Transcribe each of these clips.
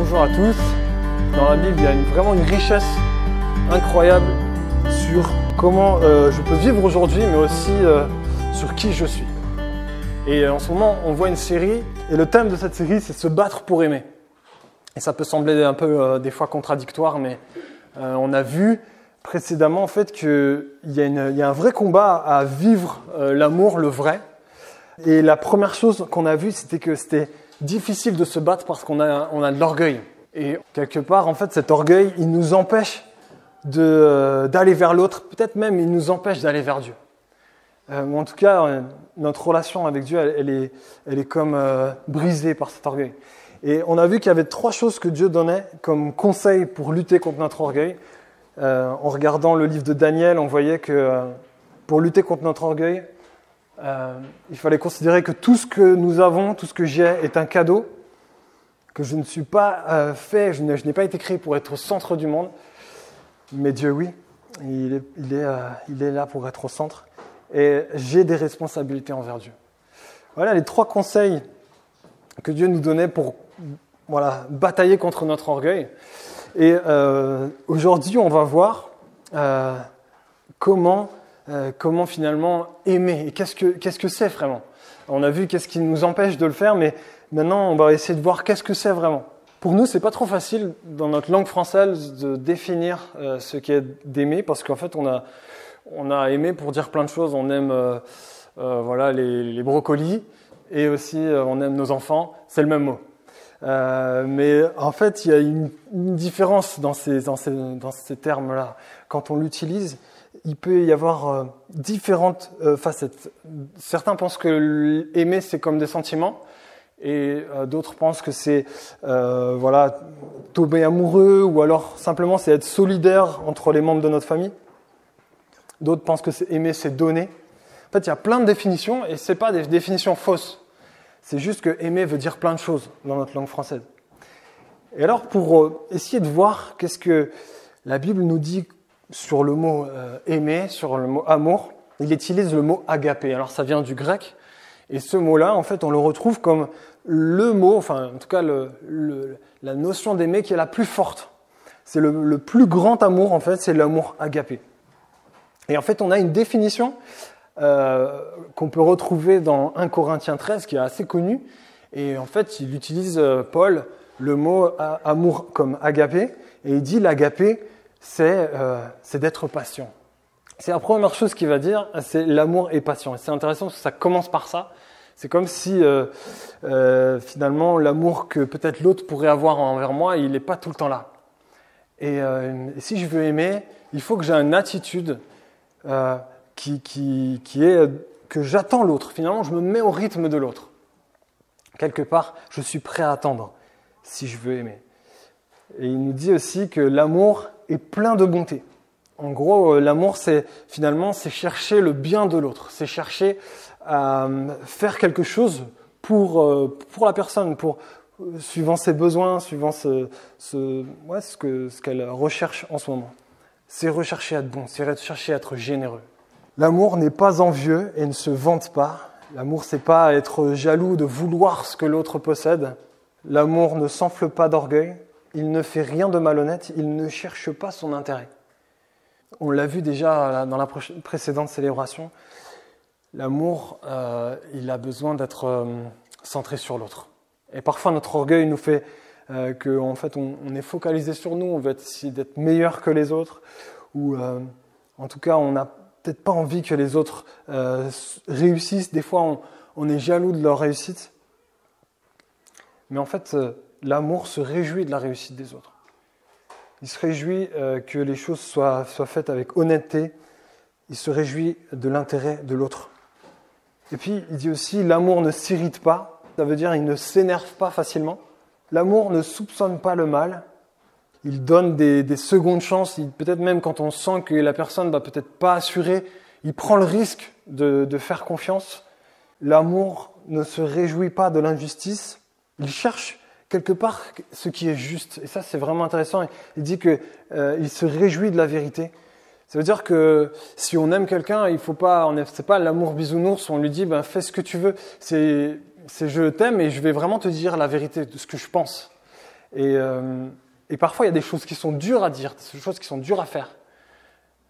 Bonjour à tous. Dans la Bible, il y a vraiment une richesse incroyable sur comment je peux vivre aujourd'hui, mais aussi sur qui je suis. Et en ce moment, on voit une série, et le thème de cette série, c'est se battre pour aimer. Et ça peut sembler un peu des fois contradictoire, mais on a vu précédemment en fait qu'il y a un vrai combat à vivre l'amour, le vrai. Et la première chose qu'on a vue, c'était que c'était difficile de se battre parce qu'on a de l'orgueil. Et quelque part, en fait, cet orgueil, il nous empêche d'aller vers l'autre. Peut-être même, il nous empêche d'aller vers Dieu. Ou en tout cas, notre relation avec Dieu, elle est comme brisée par cet orgueil. Et on a vu qu'il y avait 3 choses que Dieu donnait comme conseil pour lutter contre notre orgueil. En regardant le livre de Daniel, on voyait que pour lutter contre notre orgueil, il fallait considérer que tout ce que nous avons, tout ce que j'ai est un cadeau, que je ne suis pas fait, je n'ai pas été créé pour être au centre du monde, mais Dieu oui, il est là pour être au centre, et j'ai des responsabilités envers Dieu. Voilà les 3 conseils que Dieu nous donnait pour batailler contre notre orgueil. Et aujourd'hui, on va voir comment finalement aimer et qu'est-ce que c'est vraiment. On a vu qu'est-ce qui nous empêche de le faire, mais maintenant on va essayer de voir qu'est-ce que c'est vraiment. Pour nous, c'est pas trop facile dans notre langue française de définir ce qu'est d'aimer, parce qu'en fait on a aimé pour dire plein de choses. On aime les brocolis et aussi on aime nos enfants. C'est le même mot. Mais en fait, il y a une différence dans ces termes-là. Quand on l'utilise, il peut y avoir différentes facettes. Certains pensent que aimer, c'est comme des sentiments, et d'autres pensent que c'est tomber amoureux, ou alors simplement c'est être solidaire entre les membres de notre famille. D'autres pensent que aimer, c'est donner. En fait, il y a plein de définitions, et c'est pas des définitions fausses. C'est juste que aimer veut dire plein de choses dans notre langue française. Et alors, pour essayer de voir qu'est-ce que la Bible nous dit sur le mot aimer, sur le mot amour, il utilise le mot agapé. Alors, ça vient du grec, et ce mot-là, en fait, on le retrouve comme le mot, enfin, en tout cas, la notion d'aimer qui est la plus forte. C'est le plus grand amour, en fait, c'est l'amour agapé. Et en fait, on a une définition qu'on peut retrouver dans 1 Corinthiens 13, qui est assez connu. Et en fait, il utilise, Paul, le mot amour comme agapé. Et il dit l'agapé, c'est d'être patient. C'est la première chose qu'il va dire, c'est l'amour est patient. Et c'est intéressant parce que ça commence par ça. C'est comme si, finalement, l'amour que peut-être l'autre pourrait avoir envers moi, il n'est pas tout le temps là. Et si je veux aimer, il faut que j'ai une attitude qui est que j'attends l'autre. Finalement, je me mets au rythme de l'autre. Quelque part, je suis prêt à attendre si je veux aimer. Et il nous dit aussi que l'amour est plein de bonté. En gros, l'amour, c'est chercher le bien de l'autre. C'est chercher à faire quelque chose pour la personne, suivant ses besoins, suivant ce qu'elle recherche en ce moment. C'est rechercher à être bon, c'est rechercher à être généreux. L'amour n'est pas envieux et ne se vante pas. L'amour, c'est pas être jaloux de vouloir ce que l'autre possède. L'amour ne s'enfle pas d'orgueil. Il ne fait rien de malhonnête. Il ne cherche pas son intérêt. On l'a vu déjà dans la précédente célébration. L'amour, il a besoin d'être centré sur l'autre. Et parfois, notre orgueil nous fait qu'en fait, on est focalisé sur nous. On veut essayer d'être meilleur que les autres. Ou en tout cas, on n'a peut-être pas envie que les autres réussissent. Des fois, on est jaloux de leur réussite. Mais en fait, l'amour se réjouit de la réussite des autres. Il se réjouit que les choses soient faites avec honnêteté. Il se réjouit de l'intérêt de l'autre. Et puis, il dit aussi, l'amour ne s'irrite pas. Ça veut dire, il ne s'énerve pas facilement. L'amour ne soupçonne pas le mal. Il donne des secondes chances. Peut-être même quand on sent que la personne va peut-être pas assurer, il prend le risque de faire confiance. L'amour ne se réjouit pas de l'injustice. Il cherche quelque part ce qui est juste. Et ça, c'est vraiment intéressant. Il dit que il se réjouit de la vérité. Ça veut dire que si on aime quelqu'un, il faut pas, c'est pas l'amour bisounours. On lui dit, fais ce que tu veux. C'est je t'aime et je vais vraiment te dire la vérité de ce que je pense. Et parfois, il y a des choses qui sont dures à dire, des choses qui sont dures à faire.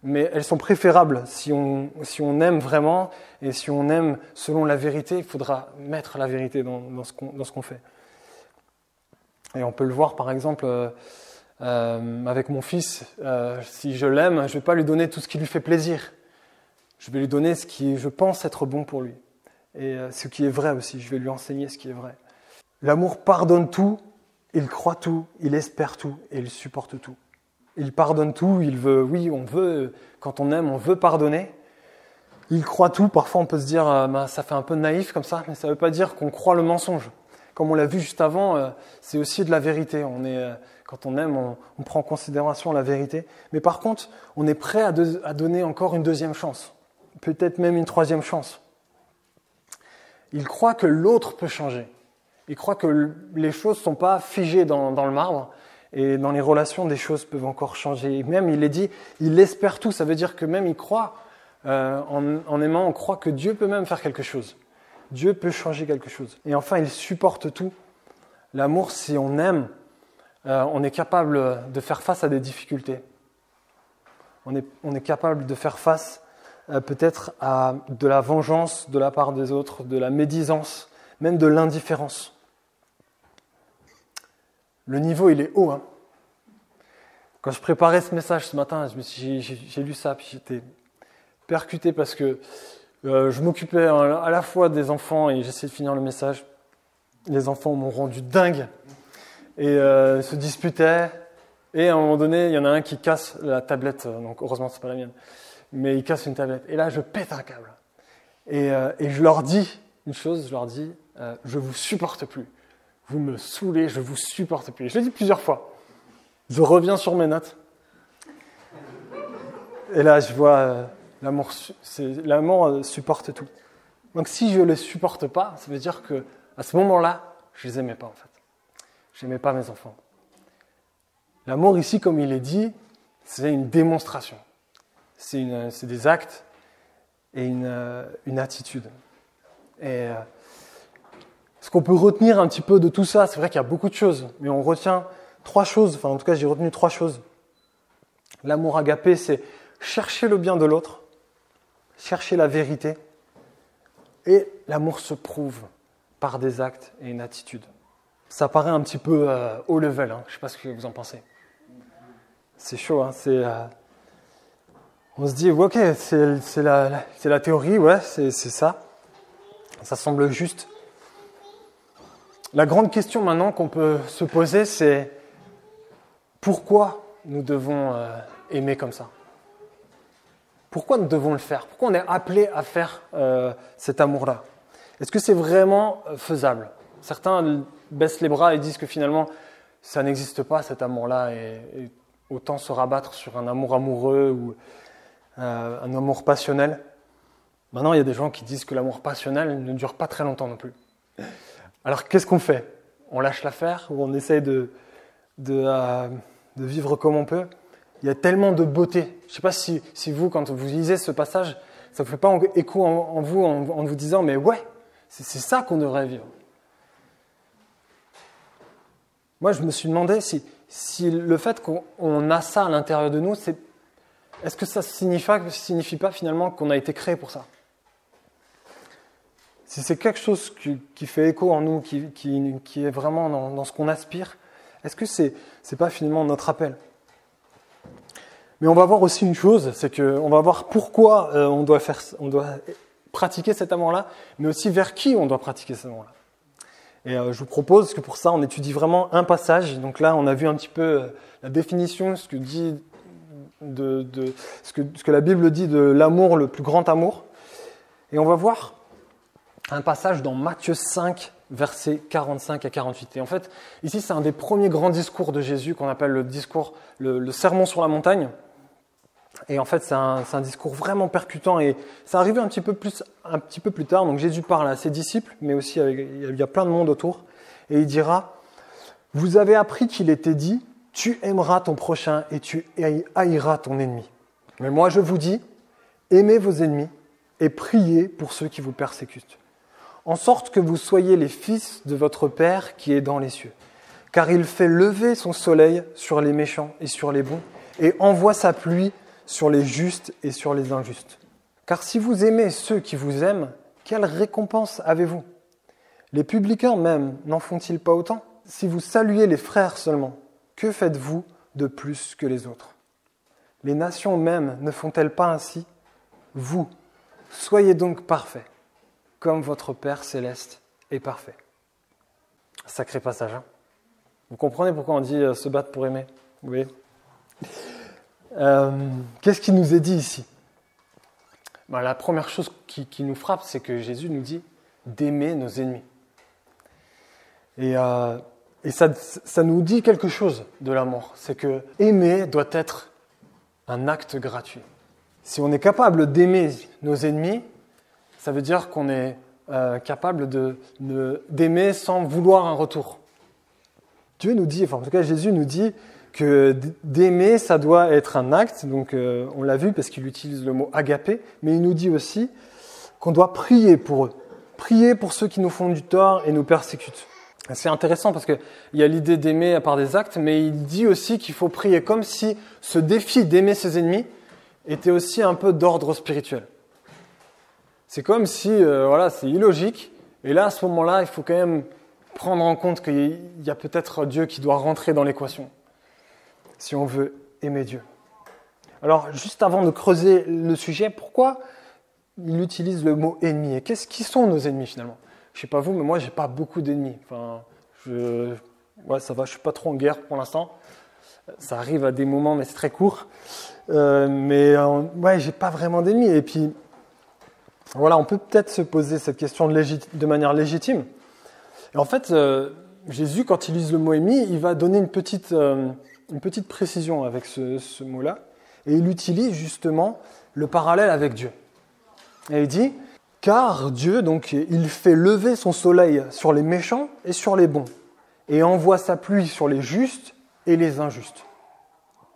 Mais elles sont préférables. Si on aime vraiment et si on aime selon la vérité, il faudra mettre la vérité dans ce qu'on fait. Et on peut le voir, par exemple, avec mon fils. Si je l'aime, je ne vais pas lui donner tout ce qui lui fait plaisir. Je vais lui donner ce qui, je pense, être bon pour lui. Et ce qui est vrai aussi. Je vais lui enseigner ce qui est vrai. L'amour pardonne tout, il croit tout, il espère tout et il supporte tout. Il pardonne tout, il veut, oui, on veut, quand on aime, on veut pardonner. Il croit tout, parfois on peut se dire, ça fait un peu naïf comme ça, mais ça ne veut pas dire qu'on croit le mensonge. Comme on l'a vu juste avant, c'est aussi de la vérité. Quand on aime, on prend en considération la vérité. Mais par contre, on est prêt à donner encore une deuxième chance, peut-être même une troisième chance. Il croit que l'autre peut changer. Il croit que les choses ne sont pas figées dans le marbre. Et dans les relations, des choses peuvent encore changer. Et même, il est dit, il espère tout. Ça veut dire que même il croit, en aimant, on croit que Dieu peut même faire quelque chose. Dieu peut changer quelque chose. Et enfin, il supporte tout. L'amour, si on aime, on est capable de faire face à des difficultés. On est capable de faire face peut-être à de la vengeance de la part des autres, de la médisance, même de l'indifférence. Le niveau, il est haut. Hein. Quand je préparais ce message ce matin, j'ai lu ça, puis j'étais percuté parce que je m'occupais à la fois des enfants et j'essayais de finir le message. Les enfants m'ont rendu dingue et se disputaient. Et à un moment donné, il y en a un qui casse la tablette, donc heureusement c'est pas la mienne, mais il casse une tablette. Et là, je pète un câble. Et je leur dis une chose, je vous supporte plus. Vous me saoulez, je vous supporte plus. Je l'ai dit plusieurs fois. Je reviens sur mes notes. Et là, je vois l'amour supporte tout. Donc si je ne les supporte pas, ça veut dire que à ce moment-là, je les aimais pas en fait. Je n'aimais pas mes enfants. L'amour ici, comme il est dit, c'est une démonstration. C'est des actes et une attitude. Et ce qu'on peut retenir un petit peu de tout ça, c'est vrai qu'il y a beaucoup de choses, mais on retient 3 choses, enfin en tout cas j'ai retenu 3 choses. L'amour agapé, c'est chercher le bien de l'autre, chercher la vérité, et l'amour se prouve par des actes et une attitude. Ça paraît un petit peu haut level, hein. Je ne sais pas ce que vous en pensez. C'est chaud, hein. On se dit, ok, c'est la théorie, ouais, c'est ça. Ça semble juste. La grande question maintenant qu'on peut se poser, c'est pourquoi nous devons aimer comme ça ? Pourquoi nous devons le faire ? Pourquoi on est appelé à faire cet amour-là ? Est-ce que c'est vraiment faisable ? Certains baissent les bras et disent que finalement, ça n'existe pas cet amour-là et autant se rabattre sur un amour amoureux ou un amour passionnel. Maintenant, il y a des gens qui disent que l'amour passionnel ne dure pas très longtemps non plus. Alors, qu'est-ce qu'on fait ? On lâche l'affaire ou on essaye de vivre comme on peut ? Il y a tellement de beauté. Je ne sais pas si vous, quand vous lisez ce passage, ça ne vous fait pas écho en vous en vous disant « mais ouais, c'est ça qu'on devrait vivre ». Moi, je me suis demandé si le fait qu'on a ça à l'intérieur de nous, est-ce que ça ne signifie pas finalement qu'on a été créé pour ça ? Si c'est quelque chose qui fait écho en nous, qui est vraiment dans ce qu'on aspire, est-ce que c'est pas finalement notre appel ? Mais on va voir aussi une chose, c'est qu'on va voir pourquoi on doit pratiquer cet amour-là, mais aussi vers qui on doit pratiquer cet amour-là. Et je vous propose que pour ça, on étudie vraiment un passage. Donc là, on a vu un petit peu la définition, ce que la Bible dit de l'amour, le plus grand amour. Et on va voir un passage dans Matthieu 5, versets 45 à 48. Et en fait, ici, c'est un des premiers grands discours de Jésus qu'on appelle le sermon sur la montagne. Et en fait, c'est un discours vraiment percutant et ça arrive un petit peu plus tard. Donc Jésus parle à ses disciples, mais aussi il y a plein de monde autour. Et il dira, « Vous avez appris qu'il était dit, tu aimeras ton prochain et tu haïras ton ennemi. Mais moi, je vous dis, aimez vos ennemis et priez pour ceux qui vous persécutent, en sorte que vous soyez les fils de votre Père qui est dans les cieux. car il fait lever son soleil sur les méchants et sur les bons, et envoie sa pluie sur les justes et sur les injustes. Car si vous aimez ceux qui vous aiment, quelle récompense avez-vous? Les publicains même n'en font-ils pas autant? Si vous saluez les frères seulement, que faites-vous de plus que les autres? Les nations même ne font-elles pas ainsi? Vous, soyez donc parfaits, comme votre Père céleste est parfait. Sacré passage, hein? Vous comprenez pourquoi on dit se battre pour aimer? Vous voyez? Qu'est-ce qui nous est dit ici? La première chose qui nous frappe, c'est que Jésus nous dit d'aimer nos ennemis. Et ça nous dit quelque chose de l'amour. C'est que aimer doit être un acte gratuit. Si on est capable d'aimer nos ennemis, ça veut dire qu'on est capable d'aimer sans vouloir un retour. Dieu nous dit, enfin en tout cas Jésus nous dit que d'aimer, ça doit être un acte. Donc on l'a vu parce qu'il utilise le mot agapé, mais il nous dit aussi qu'on doit prier pour eux. Prier pour ceux qui nous font du tort et nous persécutent. C'est intéressant parce qu'il y a l'idée d'aimer par des actes, mais il dit aussi qu'il faut prier comme si ce défi d'aimer ses ennemis était aussi un peu d'ordre spirituel. C'est comme si, c'est illogique, et là, à ce moment-là, il faut quand même prendre en compte qu'il y a peut-être Dieu qui doit rentrer dans l'équation, si on veut aimer Dieu. Alors, juste avant de creuser le sujet, pourquoi il utilise le mot ennemi? Et qui sont nos ennemis finalement? Je ne sais pas vous, mais moi, j'ai pas beaucoup d'ennemis. Enfin, ça va, je suis pas trop en guerre pour l'instant. Ça arrive à des moments, mais c'est très court. J'ai pas vraiment d'ennemis. Et puis, voilà, on peut peut-être se poser cette question de manière légitime. Et en fait, Jésus, quand il utilise le mot ennemi, il va donner une petite précision avec ce mot-là. Et il utilise justement le parallèle avec Dieu. Et il dit... Car Dieu, donc, il fait lever son soleil sur les méchants et sur les bons, et envoie sa pluie sur les justes et les injustes.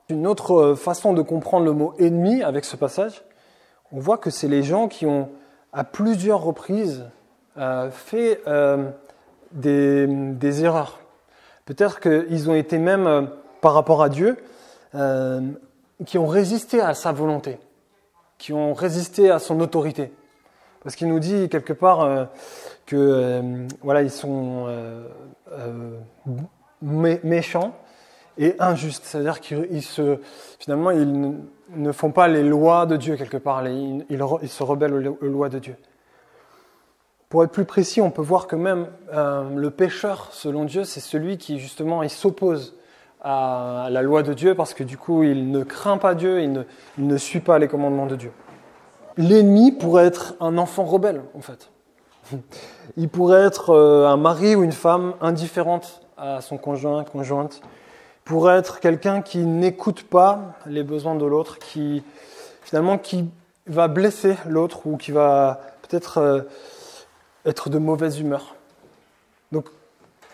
Une autre façon de comprendre le mot ennemi avec ce passage, on voit que c'est les gens qui ont, à plusieurs reprises, fait des erreurs. Peut-être qu'ils ont été même, par rapport à Dieu, qui ont résisté à sa volonté, qui ont résisté à son autorité. Parce qu'il nous dit quelque part ils sont méchants et injustes. C'est-à-dire qu'ils finalement, ils ne font pas les lois de Dieu quelque part. Ils se rebellent aux lois de Dieu. Pour être plus précis, on peut voir que même le pécheur, selon Dieu, c'est celui qui justement il s'oppose à la loi de Dieu parce que du coup, il ne craint pas Dieu, il ne suit pas les commandements de Dieu. L'ennemi pourrait être un enfant rebelle, en fait. Il pourrait être un mari ou une femme indifférente à son conjointe. Il pourrait être quelqu'un qui n'écoute pas les besoins de l'autre, qui va blesser l'autre ou qui va peut-être être de mauvaise humeur. Donc,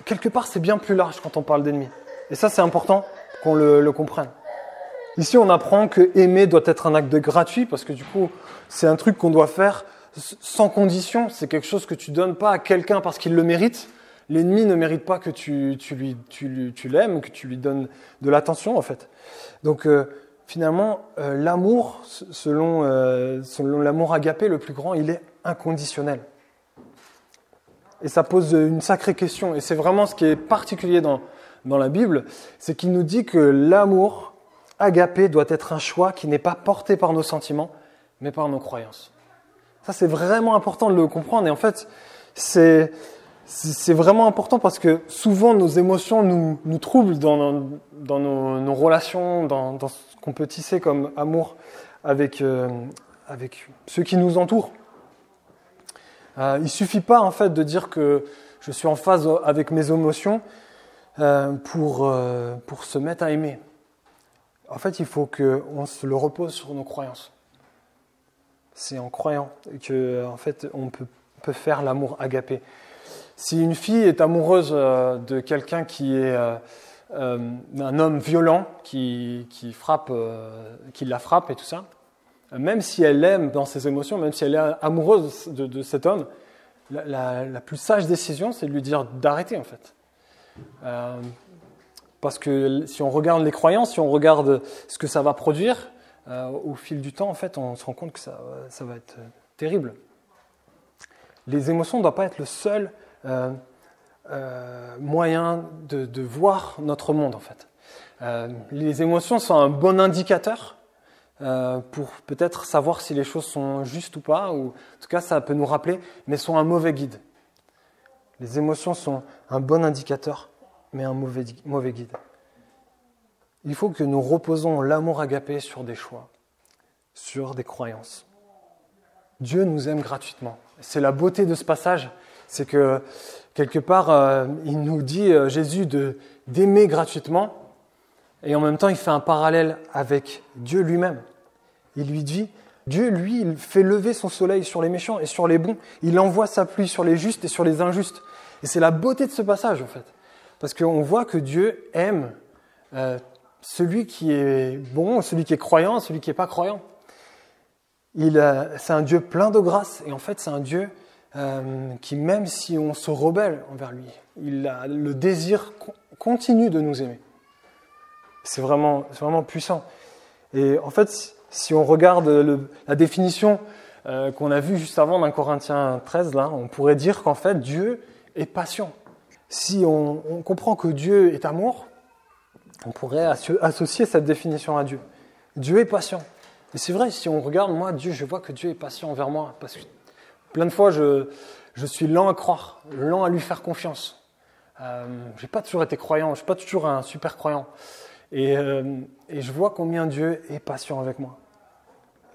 quelque part, c'est bien plus large quand on parle d'ennemi. Et ça, c'est important qu'on le comprenne. Ici, on apprend que aimer doit être un acte gratuit parce que du coup, c'est un truc qu'on doit faire sans condition. C'est quelque chose que tu donnes pas à quelqu'un parce qu'il le mérite. L'ennemi ne mérite pas que tu l'aimes, que tu lui donnes de l'attention en fait. Donc finalement, l'amour, selon l'amour agapé le plus grand, il est inconditionnel. Et ça pose une sacrée question. Et c'est vraiment ce qui est particulier dans la Bible, c'est qu'il nous dit que l'amour agapé doit être un choix qui n'est pas porté par nos sentiments, mais par nos croyances. Ça, c'est vraiment important de le comprendre. Et en fait, c'est vraiment important parce que souvent, nos émotions nous troublent dans nos relations, dans ce qu'on peut tisser comme amour avec ceux qui nous entourent. Il suffit pas, en fait, de dire que je suis en phase avec mes émotions pour se mettre à aimer. En fait, il faut qu'on se le repose sur nos croyances. C'est en croyant que, en fait, on peut faire l'amour agapé. Si une fille est amoureuse de quelqu'un qui est un homme violent, qui la frappe et tout ça, même si elle aime dans ses émotions, même si elle est amoureuse de cet homme, la plus sage décision, c'est de lui dire d'arrêter en fait. parce que si on regarde les croyances, si on regarde ce que ça va produire, au fil du temps, en fait, on se rend compte que ça va être terrible. Les émotions ne doivent pas être le seul moyen de voir notre monde, en fait. Les émotions sont un bon indicateur pour peut-être savoir si les choses sont justes ou pas, ou en tout cas, ça peut nous rappeler, mais sont un mauvais guide. Les émotions sont un bon indicateur, mais un mauvais guide. Il faut que nous reposons l'amour agapé sur des choix, sur des croyances. Dieu nous aime gratuitement. C'est la beauté de ce passage, c'est que quelque part, il nous dit, Jésus, d'aimer gratuitement, et en même temps, il fait un parallèle avec Dieu lui-même. Il lui dit, Dieu, lui, il fait lever son soleil sur les méchants et sur les bons. Il envoie sa pluie sur les justes et sur les injustes. Et c'est la beauté de ce passage, en fait. Parce qu'on voit que Dieu aime celui qui est bon, celui qui est croyant, celui qui n'est pas croyant. C'est un Dieu plein de grâce. Et en fait, c'est un Dieu qui, même si on se rebelle envers lui, il a le désir continu de nous aimer. C'est vraiment puissant. Et en fait, si on regarde la définition qu'on a vue juste avant dans Corinthiens 13, là, on pourrait dire qu'en fait, Dieu est patient. Si on comprend que Dieu est amour, on pourrait associer cette définition à Dieu. Dieu est patient. Et c'est vrai, si on regarde, moi, Dieu, je vois que Dieu est patient envers moi. Parce que plein de fois, je suis lent à croire, lent à lui faire confiance. Je n'ai pas toujours été croyant, je ne suis pas toujours un super croyant. Et je vois combien Dieu est patient avec moi.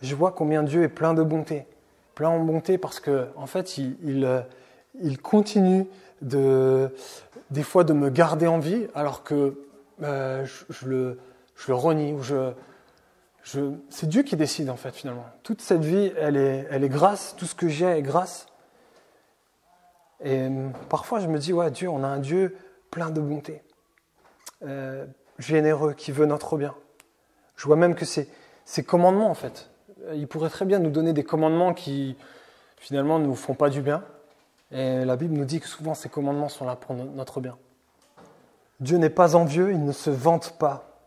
Je vois combien Dieu est plein de bonté. Plein de bonté parce qu'en fait, il continue des fois de me garder en vie alors que je le renie. C'est Dieu qui décide en fait finalement. Toute cette vie, elle est grâce. Tout ce que j'ai est grâce. Et parfois, je me dis, ouais, Dieu, on a un Dieu plein de bonté. Généreux, qui veut notre bien. Je vois même que ces commandements, en fait, il pourrait très bien nous donner des commandements qui, finalement, ne nous font pas du bien. Et la Bible nous dit que souvent, ces commandements sont là pour notre bien. Dieu n'est pas envieux, il ne se vante pas.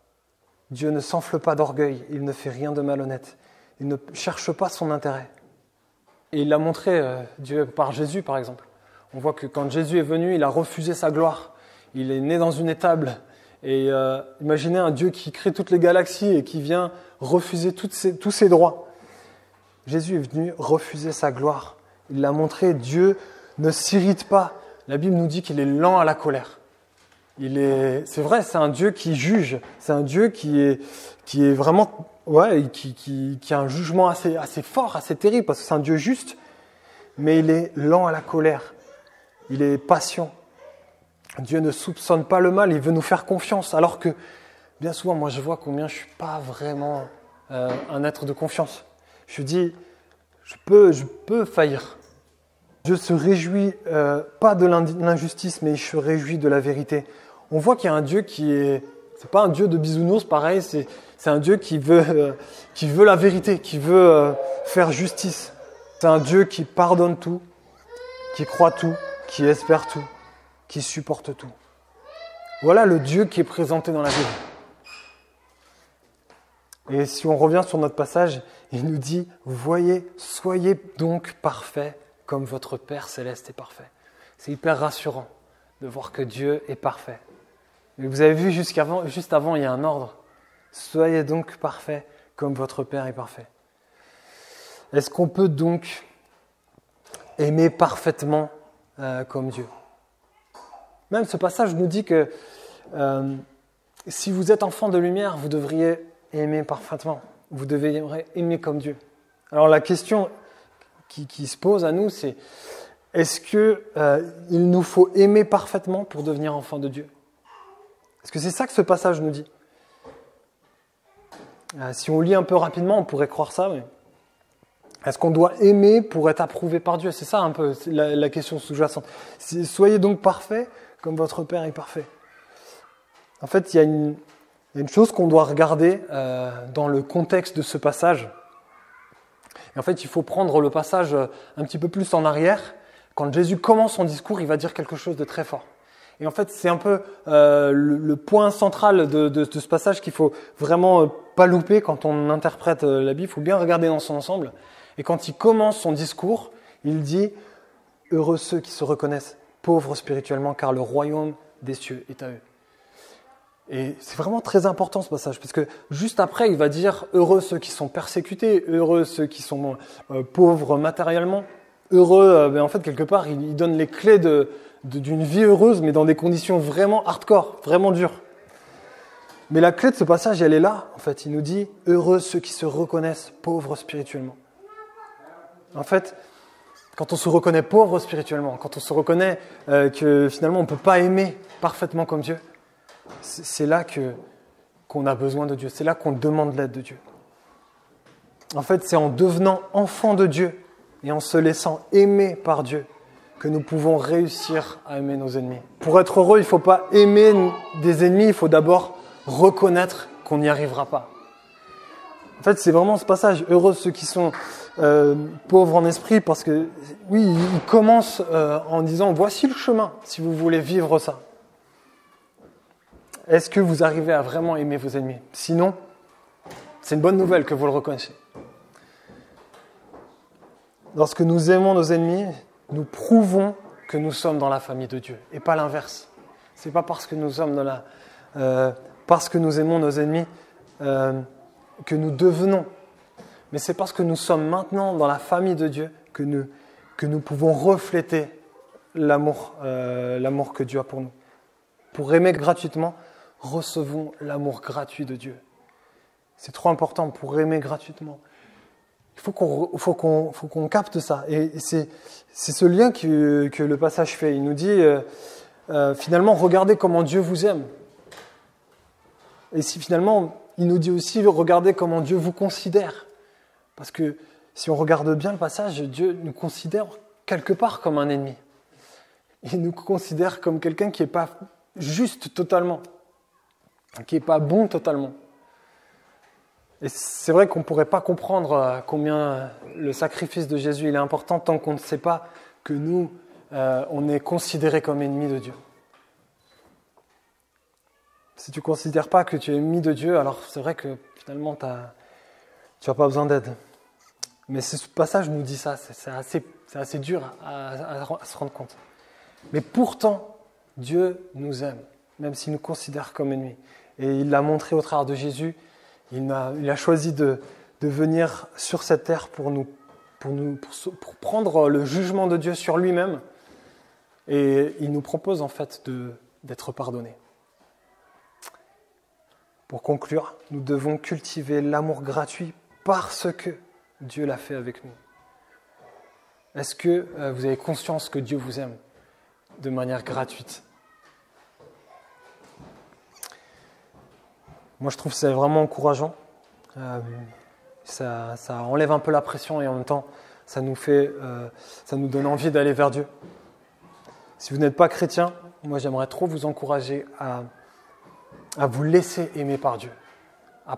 Dieu ne s'enfle pas d'orgueil, il ne fait rien de malhonnête. Il ne cherche pas son intérêt. Et il l'a montré, Dieu, par Jésus, par exemple. On voit que quand Jésus est venu, il a refusé sa gloire. Il est né dans une étable. Et imaginez un Dieu qui crée toutes les galaxies et qui vient refuser tous ses droits. Jésus est venu refuser sa gloire. Il l'a montré, Dieu ne s'irrite pas. La Bible nous dit qu'il est lent à la colère. C'est vrai, c'est un Dieu qui juge. C'est un Dieu qui est vraiment, qui a un jugement assez fort, assez terrible, parce que c'est un Dieu juste. Mais il est lent à la colère. Il est patient. Dieu ne soupçonne pas le mal, il veut nous faire confiance. Alors que, bien souvent, moi je vois combien je ne suis pas vraiment un être de confiance. Je dis, je peux faillir. Dieu se réjouit pas de l'injustice, mais il se réjouit de la vérité. On voit qu'il y a un Dieu c'est pas un Dieu de bisounours, pareil, c'est un Dieu qui veut la vérité, qui veut faire justice. C'est un Dieu qui pardonne tout, qui croit tout, qui espère tout, qui supporte tout. Voilà le Dieu qui est présenté dans la Bible. Et si on revient sur notre passage, il nous dit « Voyez, soyez donc parfaits comme votre Père céleste est parfait. » C'est hyper rassurant de voir que Dieu est parfait. Mais vous avez vu juste avant, il y a un ordre. « Soyez donc parfaits comme votre Père est parfait. » Est-ce qu'on peut donc aimer parfaitement comme Dieu ? Même ce passage nous dit que si vous êtes enfant de lumière, vous devriez aimer parfaitement. Vous devriez aimer comme Dieu. Alors la question qui se pose à nous, c'est est-ce qu'il nous faut aimer parfaitement pour devenir enfant de Dieu ? Est-ce que c'est ça que ce passage nous dit ? Si on lit un peu rapidement, on pourrait croire ça, mais est-ce qu'on doit aimer pour être approuvé par Dieu ? C'est ça un peu la question sous-jacente. Soyez donc parfaits comme votre Père est parfait. En fait, il y a une chose qu'on doit regarder dans le contexte de ce passage. Et en fait, il faut prendre le passage un petit peu plus en arrière. Quand Jésus commence son discours, il va dire quelque chose de très fort. Et en fait, c'est un peu le point central de ce passage qu'il faut vraiment pas louper quand on interprète la Bible. Il faut bien regarder dans son ensemble. Et quand il commence son discours, il dit « Heureux ceux qui se reconnaissent pauvres spirituellement, car le royaume des cieux est à eux. » Et c'est vraiment très important ce passage, parce que juste après, il va dire « Heureux ceux qui sont persécutés, heureux ceux qui sont pauvres matériellement. » Heureux, en fait, quelque part, il donne les clés d'une vie heureuse, mais dans des conditions vraiment hardcore, vraiment dures. Mais la clé de ce passage, elle est là, en fait. Il nous dit « Heureux ceux qui se reconnaissent pauvres spirituellement. » En fait, quand on se reconnaît pauvre spirituellement, quand on se reconnaît que finalement on ne peut pas aimer parfaitement comme Dieu, c'est là qu'on a besoin de Dieu, c'est là qu'on demande l'aide de Dieu. En fait, c'est en devenant enfant de Dieu et en se laissant aimer par Dieu que nous pouvons réussir à aimer nos ennemis. Pour être heureux, il ne faut pas aimer des ennemis, il faut d'abord reconnaître qu'on n'y arrivera pas. En fait, c'est vraiment ce passage, heureux ceux qui sont pauvres en esprit, parce que, oui, il commence en disant, voici le chemin, si vous voulez vivre ça. Est-ce que vous arrivez à vraiment aimer vos ennemis? Sinon, c'est une bonne nouvelle que vous le reconnaissiez. Lorsque nous aimons nos ennemis, nous prouvons que nous sommes dans la famille de Dieu, et pas l'inverse. C'est pas parce que nous sommes parce que nous aimons nos ennemis que nous devenons, mais c'est parce que nous sommes maintenant dans la famille de Dieu que nous pouvons refléter l'amour que Dieu a pour nous. Pour aimer gratuitement, recevons l'amour gratuit de Dieu. C'est trop important pour aimer gratuitement. Il faut qu'on capte ça. Et c'est ce lien que le passage fait. Il nous dit, finalement, regardez comment Dieu vous aime. Et si finalement, il nous dit aussi, regardez comment Dieu vous considère. Parce que si on regarde bien le passage, Dieu nous considère quelque part comme un ennemi. Il nous considère comme quelqu'un qui n'est pas juste totalement, qui n'est pas bon totalement. Et c'est vrai qu'on ne pourrait pas comprendre combien le sacrifice de Jésus il est important tant qu'on ne sait pas que nous, on est considérés comme ennemis de Dieu. Si tu ne considères pas que tu es ennemi de Dieu, alors c'est vrai que finalement tu n'as pas besoin d'aide. Mais ce passage nous dit ça, c'est assez dur à se rendre compte. Mais pourtant, Dieu nous aime, même s'il nous considère comme ennemis. Et il l'a montré au travers de Jésus. Il a choisi de venir sur cette terre pour prendre le jugement de Dieu sur lui-même. Et il nous propose en fait d'être pardonnés. Pour conclure, nous devons cultiver l'amour gratuit parce que Dieu l'a fait avec nous. Est-ce que vous avez conscience que Dieu vous aime de manière gratuite? Moi, je trouve que c'est vraiment encourageant. Ça enlève un peu la pression et en même temps, ça nous donne envie d'aller vers Dieu. Si vous n'êtes pas chrétien, moi, j'aimerais trop vous encourager à vous laisser aimer par Dieu, à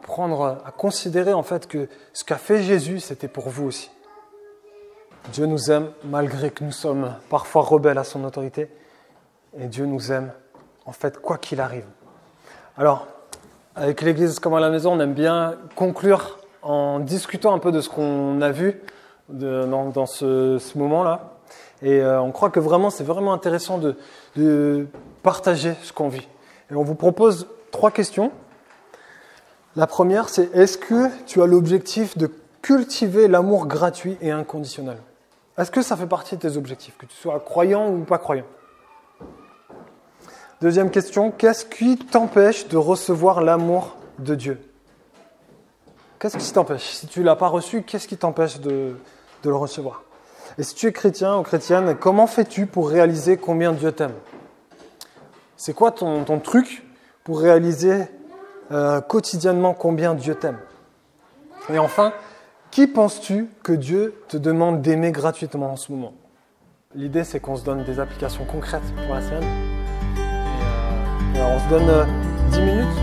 considérer en fait que ce qu'a fait Jésus, c'était pour vous aussi. Dieu nous aime malgré que nous sommes parfois rebelles à son autorité, et Dieu nous aime en fait quoi qu'il arrive. Alors, avec l'Église comme à la maison, on aime bien conclure en discutant un peu de ce qu'on a vu dans ce moment-là, et on croit que c'est vraiment intéressant de partager ce qu'on vit. Et on vous propose 3 questions. La première, c'est est-ce que tu as l'objectif de cultiver l'amour gratuit et inconditionnel? Est-ce que ça fait partie de tes objectifs, que tu sois croyant ou pas croyant? Deuxième question, qu'est-ce qui t'empêche de recevoir l'amour de Dieu? Qu'est-ce qui t'empêche? Si tu ne l'as pas reçu, qu'est-ce qui t'empêche de le recevoir? Et si tu es chrétien ou chrétienne, comment fais-tu pour réaliser combien Dieu t'aime? C'est quoi ton truc pour réaliser quotidiennement combien Dieu t'aime? Et enfin, qui penses-tu que Dieu te demande d'aimer gratuitement en ce moment? L'idée, c'est qu'on se donne des applications concrètes pour la semaine. Et on se donne 10 minutes